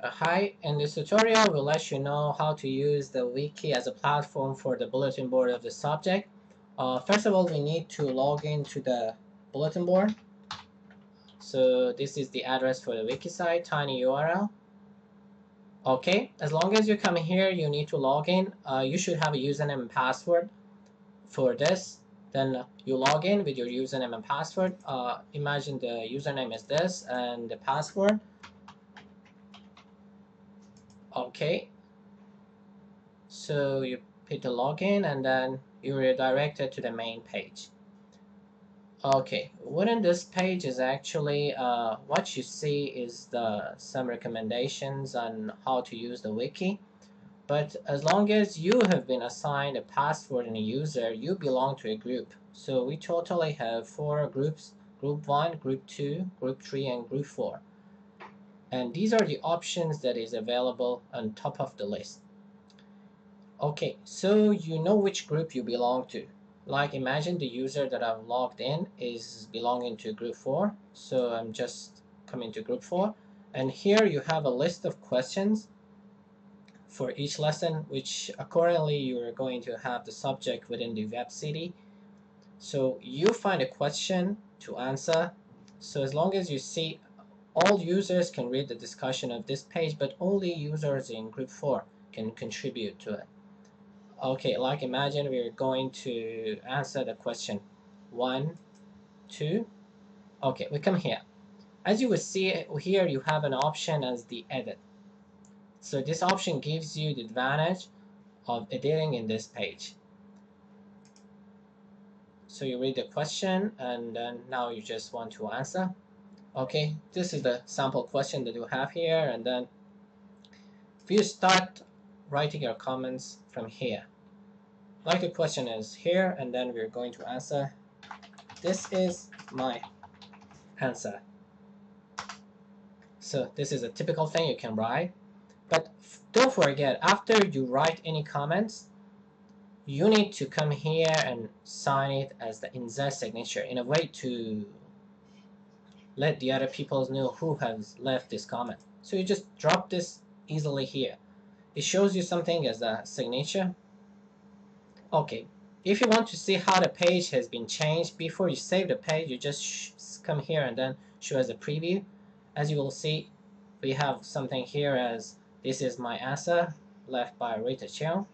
Hi, in this tutorial we'll let you know how to use the wiki as a platform for the bulletin board of the subject. First of all, we need to log into the bulletin board. So this is the address for the wiki site, tiny URL. Okay, as long as you come here, you need to log in. You should have a username and password for this. Then you log in with your username and password. Imagine the username is this and the password. Okay, so you hit the login and then you're redirected to the main page. Okay, within this page is actually what you see is some recommendations on how to use the wiki. But as long as you have been assigned a password and a user, you belong to a group. So we totally have 4 groups: group 1, group 2, group 3, and group 4. And these are the options that is available on top of the list. Okay, so you know which group you belong to. Like imagine the user that I've logged in is belonging to group 4. So I'm just coming to group 4. And here you have a list of questions for each lesson, which accordingly you are going to have the subject within the web city. So you find a question to answer. So as long as you see, all users can read the discussion of this page, but only users in group 4 can contribute to it. Okay, like imagine we're going to answer the question 1, 2. Okay, we come here. As you will see here, you have an option as the edit. So this option gives you the advantage of editing in this page. So you read the question and then now you just want to answer. Okay, this is the sample question that you have here, and then if you start writing your comments from here, like the question is here, and then we're going to answer. This is my answer. So this is a typical thing you can write. But don't forget, after you write any comments, you need to come here and sign it as the insert signature in a way to let the other people know who has left this comment. So you just drop this easily here. It shows you something as a signature. Okay, if you want to see how the page has been changed before you save the page, you just come here and then show as a preview. As you will see, we have something here as this is my answer left by Rita Cheung,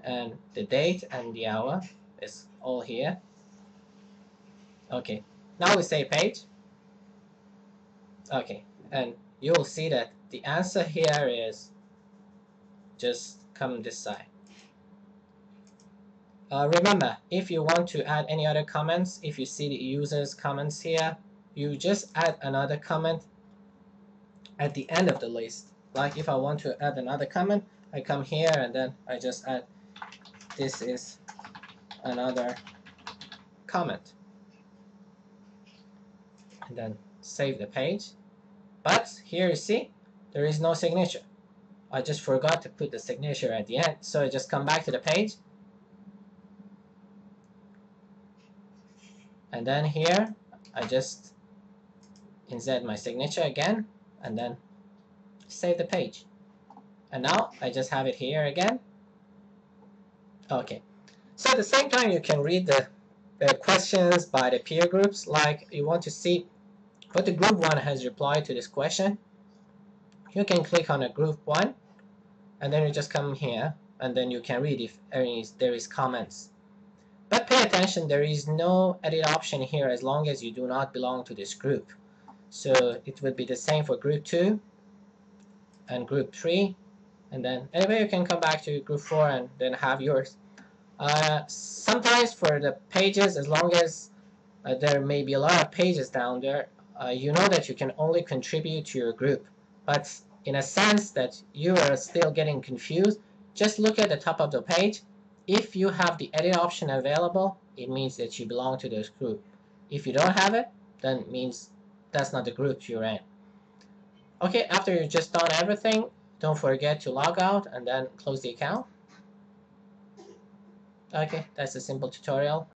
and the date and the hour is all here. Okay, now we save page. Okay, and you will see that the answer here is just come this side. Remember, if you want to add any other comments, if you see the user's comments here, you just add another comment at the end of the list. Like if I want to add another comment, I come here and then I just add this is another comment. And then save the page. But here you see, there is no signature. I just forgot to put the signature at the end. So I just come back to the page. And then here, I just insert my signature again, and then save the page. And now I just have it here again. Okay. So at the same time, you can read the questions by the peer groups. Like you want to see what the group 1 has replied to this question. You can click on a group 1, and then you just come here, and then you can read if there is comments. But pay attention, there is no edit option here as long as you do not belong to this group. So it would be the same for group 2 and group 3. And then anyway, you can come back to group 4 and then have yours. Sometimes for the pages, as long as there may be a lot of pages down there, you know that you can only contribute to your group. But in a sense that you are still getting confused, just look at the top of the page. If you have the edit option available, it means that you belong to this group. If you don't have it, then it means that's not the group you're in. Okay, after you've just done everything, don't forget to log out and then close the account. Okay, that's a simple tutorial.